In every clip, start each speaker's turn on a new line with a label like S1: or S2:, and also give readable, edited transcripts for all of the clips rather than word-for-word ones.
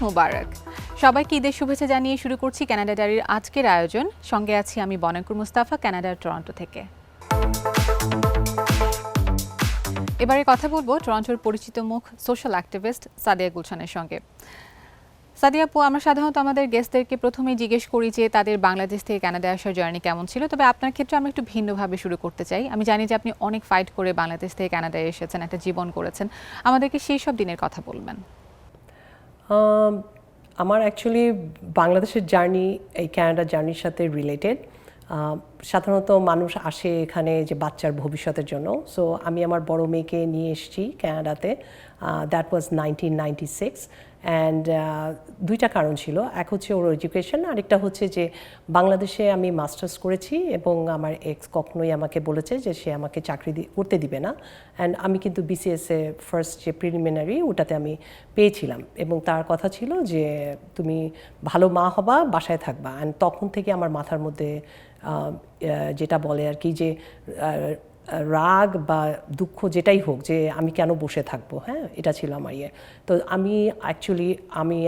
S1: মুবারক। সবাইকে ঈদের শুভেচ্ছা জানিয়ে শুরু করছি কানাডা ডায়েরির আজকের আয়োজন। সঙ্গে আছি আমি বনাঙ্কুর মুস্তাফা, কানাডার টরন্টো থেকে। এবারে কথা বলবো টরন্টোর পরিচিত মুখ সোশ্যাল অ্যাক্টিভিস্ট সাদিয়া গুলশানের সঙ্গে। সাদিয়া আপু, আমরা সাধারণত আমাদের গেস্টদেরকে প্রথমেই জিজ্ঞেস করি যে তাদের বাংলাদেশ থেকে কানাডা আসার জার্নি কেমন ছিল, তবে আপনার ক্ষেত্রে আমরা একটু ভিন্নভাবে শুরু করতে চাই। আমি জানি যে আপনি অনেক ফাইট করে বাংলাদেশ থেকে কানাডায় এসেছেন, একটা জীবন করেছেন, আমাদেরকে সেই সব দিনের কথা বলবেন।
S2: আমার অ্যাকচুয়ালি বাংলাদেশের জার্নি এই ক্যানাডার জার্নির সাথে রিলেটেড। সাধারণত মানুষ আসে এখানে যে বাচ্চার ভবিষ্যতের জন্য। সো আমি আমার বড় মেয়েকে নিয়ে এসেছি ক্যানাডাতে, দ্যাট ওয়াজ 1996। অ্যান্ড দুইটা কারণ ছিল, এক হচ্ছে ওর এডুকেশন, আরেকটা হচ্ছে যে বাংলাদেশে আমি মাস্টার্স করেছি এবং আমার এক্স কখনোই আমাকে বলেছে যে সে আমাকে চাকরি করতে দিবে না। অ্যান্ড আমি কিন্তু বিসিএসে ফার্স্ট যে প্রিলিমিনারি ওটাতে আমি পেয়েছিলাম এবং তার কথা ছিল যে তুমি ভালো মা হবা, বাসায় থাকবা। অ্যান্ড তখন থেকে আমার মাথার মধ্যে যেটা বলে আর কি যে রাগ বা দুঃখ যেটাই হোক, যে আমি কেন বসে থাকবো, হ্যাঁ, এটা ছিল আমার ইয়ে। তো আমি অ্যাকচুয়ালি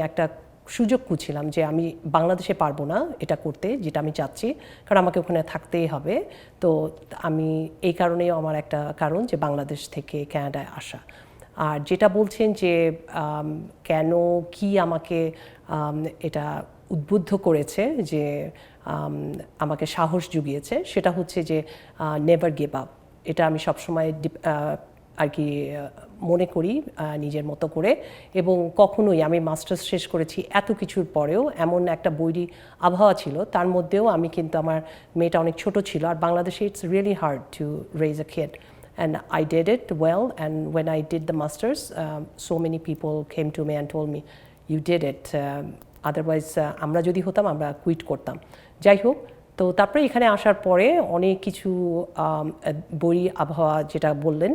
S2: একটা সুযোগ খুঁজছিলাম যে আমি বাংলাদেশে পারবো না এটা করতে যেটা আমি চাচ্ছি, কারণ আমাকে ওখানে থাকতেই হবে। তো আমি এই কারণেই আমার একটা কারণ যে বাংলাদেশ থেকে ক্যানাডায় আসা। আর যেটা বলছেন যে কেন কি আমাকে এটা উদ্বুদ্ধ করেছে, যে আমাকে সাহস জুগিয়েছে, সেটা হচ্ছে যে নেভার গিভ আপ। এটা আমি সবসময় আর কি মনে করি নিজের মতো করে। এবং কখনোই আমি মাস্টার্স শেষ করেছি এত কিছুর পরেও এমন একটা বৈরী আবহাওয়া ছিল, তার মধ্যেও আমি কিন্তু আমার মেয়েটা অনেক ছোট ছিল, আর বাংলাদেশে it's really hard to raise a kid. And I did it well, and when I did the masters, so many people came to me and told me, you did it. Otherwise, আমরা যদি হতাম আমরা quit করতাম। যাই হোক, তো তারপরে এখানে আসার পরে অনেক কিছু বই আবহাওয়া যেটা বললেন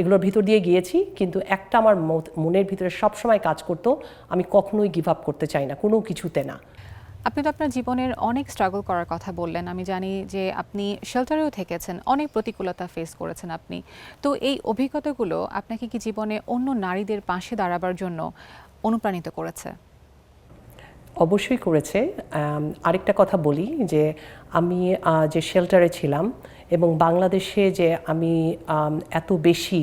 S2: এগুলোর ভিতর দিয়ে গিয়েছি, কিন্তু একটা আমার মনের ভিতরে সবসময় কাজ করতো, আমি কখনোই গিভ আপ করতে চাই না, কোনো কিছুতে না।
S1: আপনি তো আপনার জীবনের অনেক স্ট্রাগল করার কথা বললেন, আমি জানি যে আপনি শেল্টারেও থেকেছেন, অনেক প্রতিকূলতা ফেস করেছেন আপনি। তো এই অভিজ্ঞতাগুলো আপনাকে কি জীবনে অন্য নারীদের পাশে দাঁড়াবার জন্য অনুপ্রাণিত করেছে?
S2: অবশ্যই করেছে। আরেকটা কথা বলি যে আমি যে শেল্টারে ছিলাম এবং বাংলাদেশে যে আমি এত বেশি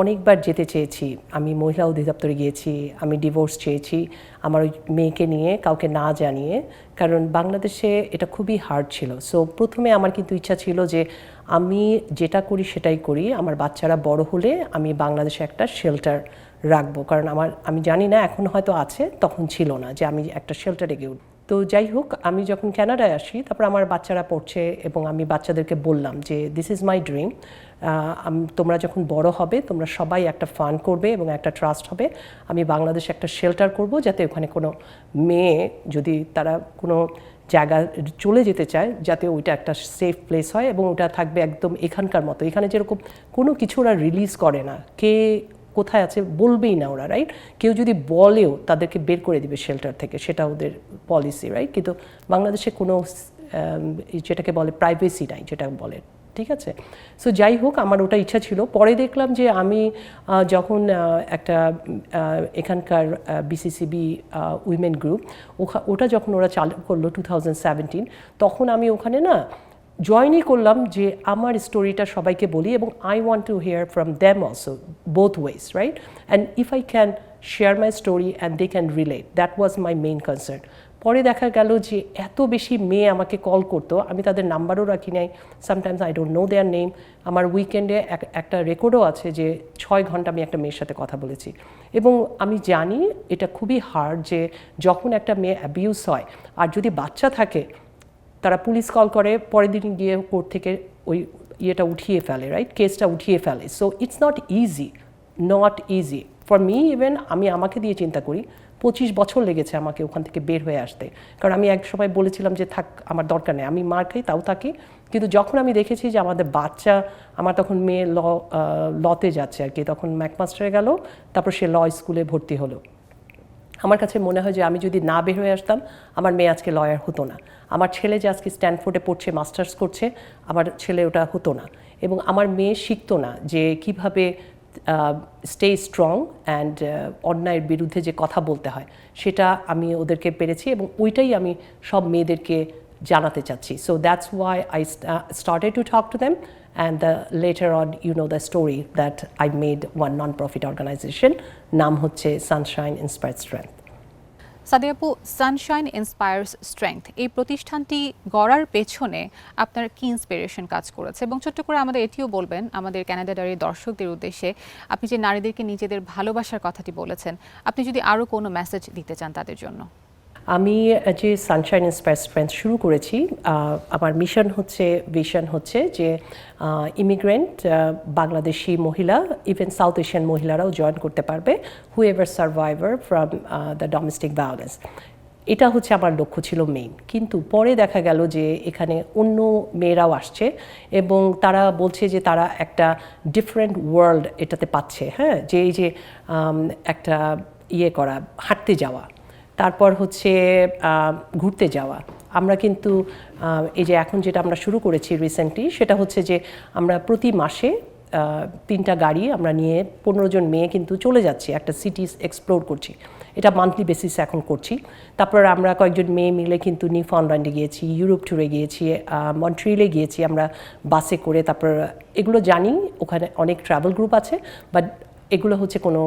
S2: অনেকবার যেতে চেয়েছি, আমি মহিলা অধিদপ্তরে গিয়েছি, আমি ডিভোর্স চেয়েছি আমার ওই মেয়েকে নিয়ে কাউকে না জানিয়ে, কারণ বাংলাদেশে এটা খুবই হার্ড ছিল। সো প্রথমে আমার কিন্তু ইচ্ছা ছিল যে আমি যেটা করি সেটাই করি, আমার বাচ্চারা বড় হলে আমি বাংলাদেশে একটা শেল্টার রাখবো, কারণ আমি জানি না এখন হয়তো আছে, তখন ছিল না যে আমি একটা শেল্টারে গিয়ে। তো যাই হোক, আমি যখন কানাডায় আসি তারপর আমার বাচ্চারা পড়ছে এবং আমি বাচ্চাদেরকে বললাম যে দিস ইজ মাই ড্রিম, তোমরা যখন বড় হবে তোমরা সবাই একটা ফান্ড করবে এবং একটা ট্রাস্ট হবে, আমি বাংলাদেশে একটা শেল্টার করব, যাতে ওখানে কোনো মেয়ে যদি তারা কোনো জায়গা চলে যেতে চায় যাতে ওইটা একটা সেফ প্লেস হয় এবং ওটা থাকবে একদম এখানকার মতো। এখানে যেরকম কোনো কিছু ওরা রিলিজ করে না, কে কোথায় আছে বলবেই না ওরা, রাইট? কেউ যদি বলেও তাদেরকে বের করে দিবে শেল্টার থেকে, সেটা ওদের পলিসি, রাইট? কিন্তু বাংলাদেশে কোনো যেটাকে বলে প্রাইভেসি নাই, যেটা বলে, ঠিক আছে? সো যাই হোক, আমার ওটা ইচ্ছা ছিল। পরে দেখলাম যে আমি যখন একটা এখানকার বিসিসিবি উইমেন গ্রুপ ওটা যখন ওরা চালু করলো 2017, তখন আমি ওখানে না জয়েনই করলাম যে আমার স্টোরিটা সবাইকে বলি এবং I want to hear from them also, both ways, right? And if I can share my story and they can relate, that was my main concern. পরে দেখা গেল যে এত বেশি মেয়ে আমাকে কল করতো, আমি তাদের নাম্বারও রাখি নাই, sometimes I don't know there name. আমার উইকেন্ডে একটা রেকর্ডও আছে যে 6 ঘন্টা আমি একটা মেয়ের সাথে কথা বলেছি। এবং আমি জানি এটা খুবই হার্ড যে যখন একটা মেয়ে অ্যাবিউজ হয় আর যদি বাচ্চা থাকে, তারা পুলিশ কল করে, পরের দিন গিয়ে কোর্ট থেকে ওই ইয়েটা উঠিয়ে ফেলে, রাইট? কেসটা উঠিয়ে ফেলে। So it's not easy for me. Even আমি আমাকে দিয়ে চিন্তা করি, 25 বছর লেগেছে আমাকে ওখান থেকে বের হয়ে আসতে, কারণ আমি এক সময় বলেছিলাম যে থাক, আমার দরকার নেই, আমি মার খাই তাও থাকি। কিন্তু যখন আমি দেখেছি যে আমাদের বাচ্চা, আমার তখন মেয়ে লতে যাচ্ছে আর কি, তখন ম্যাকমাস্টারে গেল, তারপর সে ল স্কুলে ভর্তি হলো। আমার কাছে মনে হয় যে আমি যদি না বের হয়ে আসতাম, আমার মেয়ে আজকে লয়ার হতো না। আমার ছেলে যে আজকে স্ট্যানফোর্ডে পড়ছে, মাস্টার্স করছে, আমার ছেলে ওটা হতো না। এবং আমার মেয়ে শিখতো না যে কিভাবে স্টে স্ট্রং অ্যান্ড অন্যায়ের বিরুদ্ধে যে কথা বলতে হয় সেটা আমি ওদেরকে পেরেছি এবং ওইটাই আমি সব মেয়েদেরকে জানাতে চাচ্ছি। So that's why I started to talk to them and later on you know the story that I made one non-profit organization, নাম হচ্ছে সানশাইন ইন্সপায়ার্ড স্ট্রেংথ।
S1: সাদিয়া আপু, সানশাইন ইন্সপায়ার্স স্ট্রেংথ এই প্রতিষ্ঠানটি গড়ার পেছনে আপনার কি ইন্সপিরেশন কাজ করেছে, এবং ছোট্ট করে আমাদের এটিও বলবেন আমাদের ক্যানাডা ডায়েরি দর্শকদের উদ্দেশ্যে, আপনি যে নারীদেরকে নিজেদের ভালোবাসার কথাটি বলেছেন, আপনি যদি আরও কোনো মেসেজ দিতে চান তাদের জন্য।
S2: আমি যে সানশাইন ইন্সপায়ার্ড স্ট্রেংথ শুরু করেছি, আমার মিশন হচ্ছে, ভিশন হচ্ছে যে ইমিগ্রেন্ট বাংলাদেশি মহিলা, ইভেন সাউথ এশিয়ান মহিলারাও জয়েন করতে পারবে, whoever survivor from the domestic violence. এটা হচ্ছে আমার লক্ষ্য ছিল মেইন। কিন্তু পরে দেখা গেল যে এখানে অন্য মেয়েরাও আসছে এবং তারা বলছে যে তারা একটা ডিফারেন্ট ওয়ার্ল্ড এটাতে পাচ্ছে। হ্যাঁ, যে এই যে একটা করা, হাঁটতে যাওয়া, তারপর হচ্ছে ঘুরতে যাওয়া। আমরা কিন্তু এই যে এখন যেটা আমরা শুরু করেছি রিসেন্টলি, সেটা হচ্ছে যে আমরা প্রতি মাসে 3টা গাড়ি আমরা নিয়ে 15 জন মেয়ে কিন্তু চলে যাচ্ছি, একটা সিটিস এক্সপ্লোর করছি। এটা মান্থলি বেসিসে এখন করছি। তারপর আমরা কয়েকজন মেয়ে মিলে কিন্তু নিউফাউন্ডল্যান্ডে গিয়েছি, ইউরোপ ট্যুরে গিয়েছি, মন্ট্রিলে গিয়েছি আমরা বাসে করে। তারপর এগুলো জানি ওখানে অনেক ট্রাভেল গ্রুপ আছে, বাট এগুলো হচ্ছে কোনো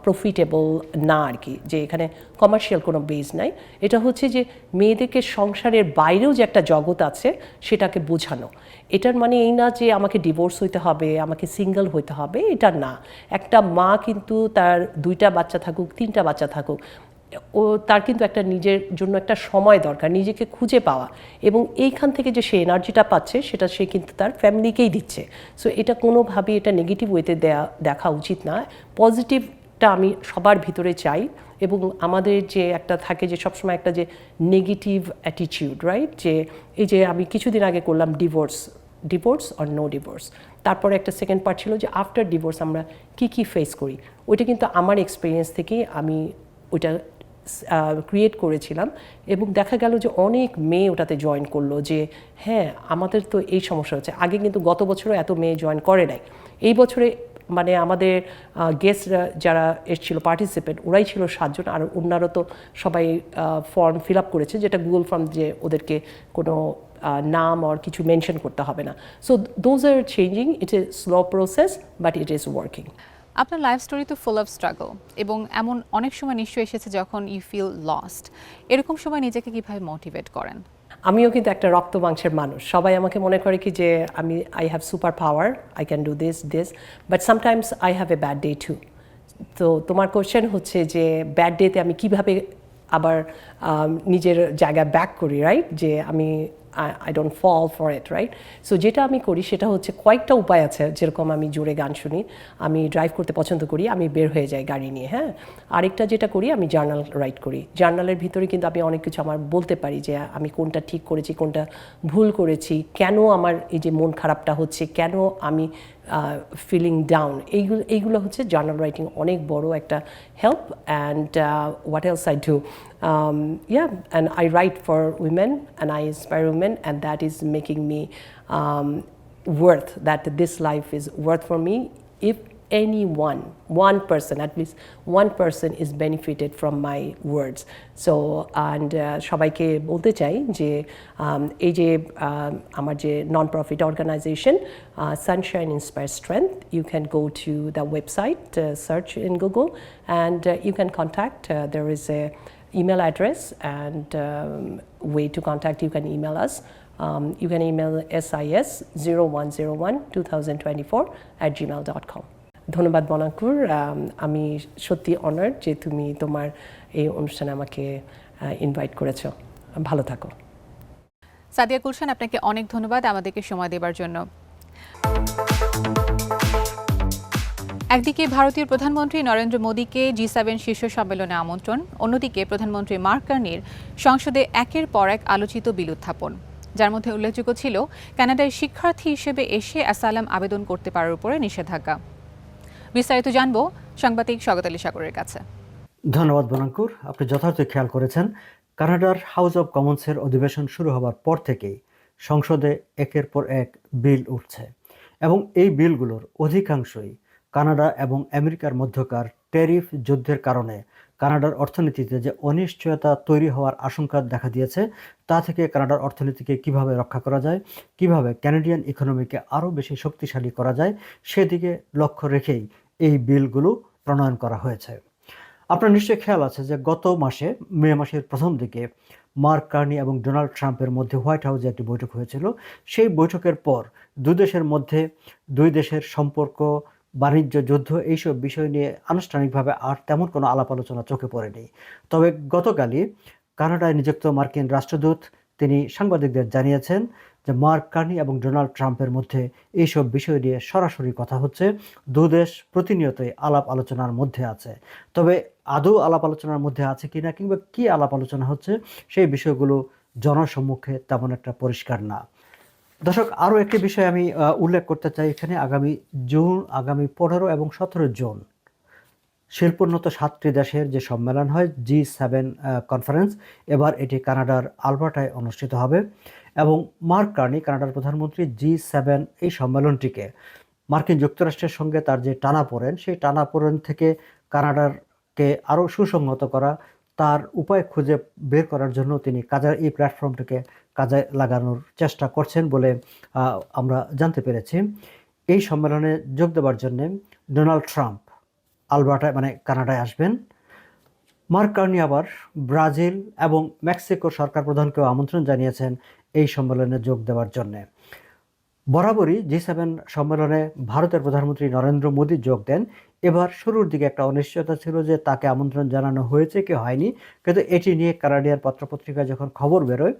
S2: প্রফিটেবল না আর কি, যে এখানে কমার্শিয়াল কোনো বেজ নাই। এটা হচ্ছে যে মেয়েদেরকে সংসারের বাইরেও যে একটা জগৎ আছে সেটাকে বোঝানো। এটার মানে এই না যে আমাকে ডিভোর্স হইতে হবে, আমাকে সিঙ্গেল হইতে হবে, এটা না। একটা মা কিন্তু তার 2টা বাচ্চা থাকুক, 3টা বাচ্চা থাকুক, ও তার কিন্তু একটা নিজের জন্য একটা সময় দরকার, নিজেকে খুঁজে পাওয়া, এবং এইখান থেকে যে সে এনার্জিটা পাচ্ছে সেটা সে কিন্তু তার ফ্যামিলিকেই দিচ্ছে। সো এটা কোনোভাবেই এটা নেগেটিভ ওয়েতে দেখা উচিত না। পজিটিভটা আমি সবার ভিতরে চাই, এবং আমাদের যে একটা থাকে যে সবসময় একটা যে নেগেটিভ অ্যাটিটিউড, রাইট, যে এই যে আমি কিছুদিন আগে করলাম ডিভোর্স অর নো ডিভোর্স, তারপরে একটা সেকেন্ড পার্ট ছিল যে আফটার ডিভোর্স আমরা কি ফেস করি। ওইটা কিন্তু আমার এক্সপিরিয়েন্স থেকেই আমি ওইটা ক্রিয়েট করেছিলাম, এবং দেখা গেল যে অনেক মেয়ে ওটাতে জয়েন করলো, যে হ্যাঁ আমাদের তো এই সমস্যা হচ্ছে। আগে কিন্তু গত বছরও এত মেয়ে জয়েন করে নাই, এই বছরে মানে আমাদের গেস্টরা যারা এসেছিল পার্টিসিপেন্ট ওরাই ছিল 7 জন, আর অন্যরা তো সবাই ফর্ম ফিল আপ করেছে, যেটা গুগল ফর্ম, যে ওদেরকে কোনো নাম আর কিছু মেনশন করতে হবে না। So those are changing, it is slow process but it is working.
S1: আপনার লাইফ স্টোরি তো ফুল অফ স্ট্রাগল, এবং এমন অনেক সময় নিশ্চয়ই এসেছে যখন ইউ ফিল লস্ট। এরকম সময় নিজেকে কিভাবে মোটিভেট করেন?
S2: আমিও কিন্তু একটা রক্ত মাংসের মানুষ। সবাই আমাকে মনে করে কি যে I have super power, I can do this, but sometimes I have a bad day too. তো তোমার কোয়েশ্চেন হচ্ছে যে ব্যাড ডেতে আমি কিভাবে আবার নিজের জায়গায় ব্যাক করি, রাইট, যে আমি I don't fall for it, right? So যেটা আমি করি সেটা হচ্ছে কয়েকটা উপায় আছে। যেরকম আমি জোরে গান শুনি, আমি ড্রাইভ করতে পছন্দ করি, আমি বের হয়ে যাই গাড়ি নিয়ে। হ্যাঁ, আরেকটা যেটা করি, আমি জার্নাল রাইট করি। জার্নালের ভিতরে কিন্তু আমি অনেক কিছু আমার বলতে পারি, যে আমি কোনটা ঠিক করেছি, কোনটা ভুল করেছি, কেন আমার এই যে মন খারাপটা হচ্ছে, কেন আমি ফিলিং ডাউন, এইগুলো হচ্ছে জার্নাল রাইটিং অনেক বড় একটা help. And what else I do, and I write for women and I inspire women, and that is making me worth that this life is worth for me. If one person, at least one person is benefited from my words. So and সবাইকে বলতে চাই যে এই যে আমার যে non-profit organization Sunshine Inspire Strength, you can go to the website, search in Google, and you can contact. There is a email address and way to contact. You can email us. You can email sis01012024@gmail.com. ধন্যবাদ বনাকুর, আমি সত্যি honoured যে তুমি তোমার এই অনুষ্ঠানে আমাকে invite করেছো। ভালো থাকো।
S1: সাদিয়া গুলশান, আপনাকে অনেক ধন্যবাদ আমাদেরকে সময় দেওয়ার জন্য। একদিকে ভারতীয় প্রধানমন্ত্রী নরেন্দ্র মোদীকে G7 শীর্ষ সম্মেলনে আমন্ত্রণ, অন্যদিকে প্রধানমন্ত্রী মার্ক কার্নির সংসদে একের পর এক আলোচিত বিল উত্থাপন, যার মধ্যে উল্লেখযোগ্য ছিল কানাডায় শিক্ষার্থী হিসেবে এসে অ্যাসাইলাম আবেদন করতে পারার উপরে নিষেধাজ্ঞা। বিস্তারিত জানবো সাংবাদিক স্বাগত আলী সাগরের কাছে।
S3: ধন্যবাদ বনাঙ্কুর, আপনি যথার্থ খেয়াল করেছেন। কানাডার হাউস অব কমন্সের অধিবেশন শুরু হওয়ার পর থেকেই সংসদে একের পর এক বিল উঠছে, এবং এই বিলগুলোর অধিকাংশই কানাডা এবং আমেরিকার মধ্যকার ট্যারিফ যুদ্ধের কারণে কানাডার অর্থনীতিতে যে অনিশ্চয়তা তৈরি হওয়ার আশঙ্কা দেখা দিয়েছে, তা থেকে কানাডার অর্থনীতিকে কিভাবে রক্ষা করা যায়, কিভাবে কানাডিয়ান ইকোনমিকে আরও বেশি শক্তিশালী করা যায়, সেদিকে লক্ষ্য রেখেই এই বিলগুলো প্রণয়ন করা হয়েছে। আপনার নিশ্চয়ই খেয়াল আছে যে গত মাসে মে মাসের প্রথম দিকে মার্ক কার্নি এবং ডোনাল্ড ট্রাম্পের মধ্যে হোয়াইট হাউসে একটি বৈঠক হয়েছিল। সেই বৈঠকের পর দুই দেশের মধ্যে দুই দেশের সম্পর্ক, বাণিজ্য যুদ্ধ এইসব বিষয় নিয়ে আনুষ্ঠানিকভাবে আর তেমন কোনো আলাপ আলোচনা চোখে পড়েনি। তবে গতকালই কানাডায় নিযুক্ত মার্কিন রাষ্ট্রদূত তিনি সাংবাদিকদের জানিয়েছেন যে মার্ক কার্নি এবং ডোনাল্ড ট্রাম্পের মধ্যে এইসব বিষয় নিয়ে সরাসরি কথা হচ্ছে, দুদেশ প্রতিনিয়তই আলাপ আলোচনার মধ্যে আছে। তবে আদৌ আলাপ আলোচনার মধ্যে আছে কিনা কিংবা কি আলাপ আলোচনা হচ্ছে সেই বিষয়গুলো জনসম্মুখে তেমন একটা পরিষ্কার না। দর্শক, আরও একটি বিষয় আমি উল্লেখ করতে চাই এখানে। আগামী 15 এবং 17 জুন শিল্পোন্নত 7টি দেশের যে সম্মেলন হয় G7 কনফারেন্স, এবার এটি কানাডার আলবার্টায় অনুষ্ঠিত হবে এবং মার্ক কার্নি কানাডার প্রধানমন্ত্রী G7 এই সম্মেলনটিকে মার্কিন যুক্তরাষ্ট্রের সঙ্গে তার যে টানাপোড়েন, সেই টানাপোড়েন থেকে কানাডারকে আরও সুসংহত করা, তার উপায় খুঁজে বের করার জন্য তিনি এই প্ল্যাটফর্মটিকে কাজে লাগানোর চেষ্টা করছেন বলে আমরা জানতে পেরেছি। এই সম্মেলনে যোগ দেওয়ার জন্য ডোনাল্ড ট্রাম্প আলবার্টায় মানে কানাডায় আসবেন। মার্ক কার্নি আবার ব্রাজিল এবং মেক্সিকোর সরকার প্রধানকেও আমন্ত্রণ জানিয়েছেন এই সম্মেলনে যোগ দেওয়ার জন্যে। বরাবরই G7 সম্মেলনে ভারতের প্রধানমন্ত্রী নরেন্দ্র মোদী যোগ দেন। এবার শুরুর দিকে একটা অনিশ্চয়তা ছিল যে তাকে আমন্ত্রণ জানানো হয়েছে কি হয়নি, কিন্তু এটি নিয়ে কানাডিয়ান পত্রপত্রিকায় যখন খবর বেরোয়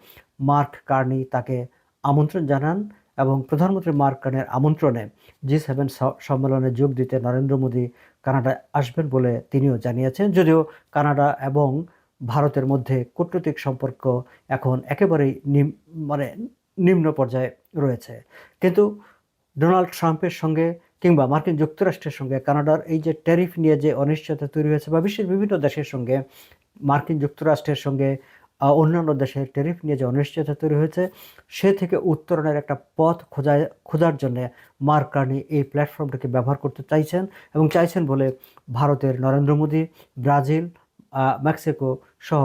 S3: মার্ক কার্নি তাকে আমন্ত্রণ জানান এবং প্রধানমন্ত্রী মার্ক কার্নির আমন্ত্রণে G7 সম্মেলনে যোগ দিতে নরেন্দ্র মোদী কানাডায় আসবেন বলে তিনিও জানিয়েছেন। যদিও কানাডা এবং ভারতের মধ্যে কূটনৈতিক সম্পর্ক এখন একেবারেই নিম্ন পর্যায়ে রয়েছে, কিন্তু ডোনাল্ড ট্রাম্পের সঙ্গে কিংবা মার্কিন যুক্তরাষ্ট্রের সঙ্গে কানাডার এই যে ট্যারিফ নিয়ে যে অনিশ্চয়তা তৈরি হয়েছে বা বিশ্বের বিভিন্ন দেশের সঙ্গে মার্কিন যুক্তরাষ্ট্রের সঙ্গে অন্যান্য দেশের ট্যারিফ নিয়ে যে অনিশ্চয়তা তৈরি হয়েছে, সে থেকে উত্তরণের একটা পথ খোঁজার জন্য মার্ক কার্নি এই প্ল্যাটফর্মটাকে ব্যবহার করতে চাইছেন এবং চাইছেন বলে ভারতের নরেন্দ্র মোদী, ব্রাজিল, মেক্সিকো সহ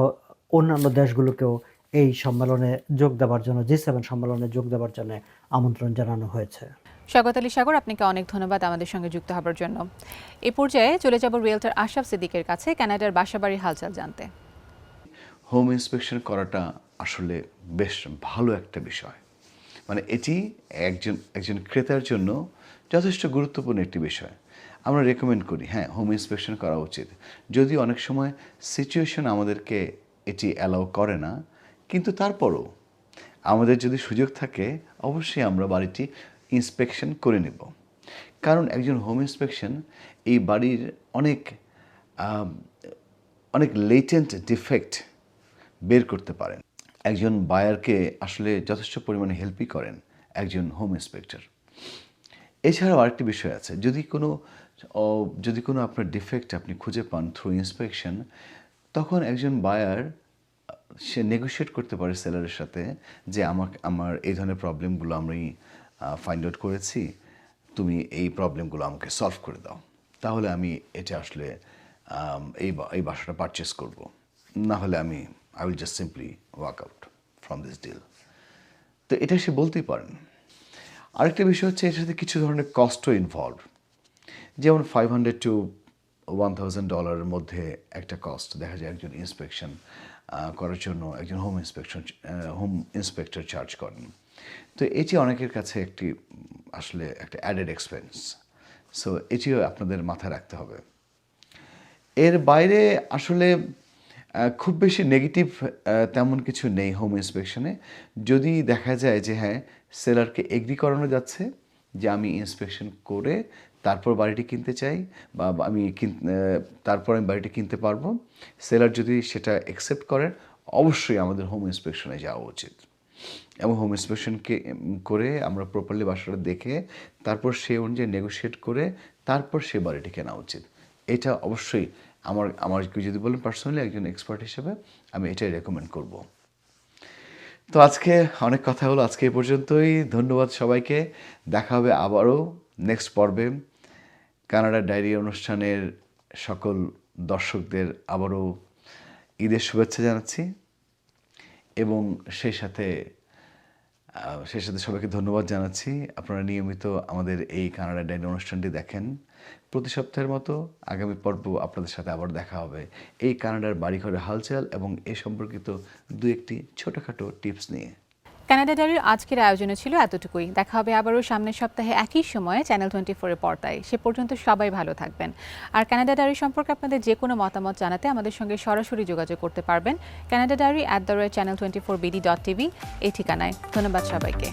S3: অন্যান্য দেশগুলোকেও এই সম্মেলনে যোগ দেওয়ার জন্য G7 সম্মেলনে যোগ দেওয়ার জন্য আমন্ত্রণ জানানো হয়েছে।
S1: স্বাগত আলী সাগর, আপনাকে অনেক ধন্যবাদ আমাদের সঙ্গে যুক্ত হবার জন্য। এ পর্যায়ে চলে যাব রিয়েলটর আশরাফ সিদ্দিকের কাছে কানাডার বাসাবাড়ির হালচাল জানতে।
S4: হোম ইন্সপেকশন করাটা আসলে বেশ ভালো একটা বিষয়, মানে এটি একজন ক্রেতার জন্য যথেষ্ট গুরুত্বপূর্ণ একটি বিষয়। আমরা রেকমেন্ড করি হ্যাঁ হোম ইন্সপেকশন করা উচিত, যদি অনেক সময় সিচুয়েশন আমাদেরকে এটি অ্যালাউ করে না, কিন্তু তারপরও আমাদের যদি সুযোগ থাকে অবশ্যই আমরা বাড়িটি ইন্সপেকশন করে নেব। কারণ একজন হোম ইন্সপেকশন এই বাড়ির অনেক লেটেন্ট ডিফেক্ট বের করতে পারেন। একজন বায়ারকে আসলে যথেষ্ট পরিমাণে হেল্পই করেন একজন হোম ইন্সপেক্টর। এছাড়াও আরেকটি বিষয় আছে, যদি কোনো আপনার ডিফেক্ট আপনি খুঁজে পান থ্রু ইন্সপেকশন, তখন একজন বায়ার সে নেগোশিয়েট করতে পারে সেলারের সাথে যে আমার এই ধরনের প্রবলেমগুলো আমি ফাইন্ড আউট করেছি, তুমি এই প্রবলেমগুলো আমাকে সলভ করে দাও, তাহলে আমি এটা আসলে এই বাসাটা পারচেস করব, না হলে I will just simply walk out from this deal। তো এটা সে বলতেই পারেন। আরেকটা বিষয় হচ্ছে এর সাথে কিছু ধরনের কস্টও ইনভলভ, যেমন $500 to $1,000 মধ্যে একটা কস্ট দেখা যায় একজন ইন্সপেকশন করার জন্য একজন হোম ইন্সপেক্টর চার্জ করেন। তো এটি অনেকের কাছে আসলে একটা অ্যাডেড এক্সপেন্স, সো এটিও আপনাদের মাথায় রাখতে হবে। এর বাইরে আসলে খুব বেশি নেগেটিভ তেমন কিছু নেই হোম ইন্সপেকশনে। যদি দেখা যায় যে হ্যাঁ সেলারকে এগ্রি করানো যাচ্ছে যে আমি ইন্সপেকশন করে তারপর বাড়িটি কিনতে চাই বা তারপর আমি বাড়িটি কিনতে পারবো, সেলার যদি সেটা অ্যাকসেপ্ট করেন অবশ্যই আমাদের হোম ইন্সপেকশনে যাওয়া উচিত এবং হোম ইন্সপেকশনকে করে আমরা প্রপারলি বাসাটা দেখে তারপর সে অনুযায়ী নেগোশিয়েট করে তারপর সে বাড়িটি কেনা উচিত। এটা অবশ্যই আমার যদি বলেন পার্সোনালি একজন এক্সপার্ট হিসেবে আমি এটাই রেকমেন্ড করব। তো আজকে অনেক কথা হলো, আজকে এই পর্যন্তই। ধন্যবাদ সবাইকে, দেখা হবে আবারও নেক্সট পর্বে। কানাডা ডায়েরি অনুষ্ঠানের সকল দর্শকদের আবারও ঈদের শুভেচ্ছা জানাচ্ছি এবং সেই সাথে সবাইকে ধন্যবাদ জানাচ্ছি। আপনারা নিয়মিত আমাদের এই কানাডা ডায়েরি অনুষ্ঠানটি দেখেন। প্রতি সপ্তাহের মতো আগামী পর্ব আপনাদের সাথে আবার দেখা হবে এই কানাডার বাড়িঘরের হালচাল এবং এ সম্পর্কিত দু একটি ছোটোখাটো টিপস নিয়ে।
S1: কানাডা ডায়েরির আজকের আয়োজনে ছিল এতটুকুই। দেখা হবে আবারও সামনের সপ্তাহে একই সময়ে চ্যানেল 24 এর পর্দায়। সে পর্যন্ত সবাই ভালো থাকবেন। আর কানাডা ডায়েরি সম্পর্কে আপনাদের যে কোনো মতামত জানাতে আমাদের সঙ্গে সরাসরি যোগাযোগ করতে পারবেন canadadiary@channel24bd.tv এই ঠিকানায়। ধন্যবাদ সবাইকে।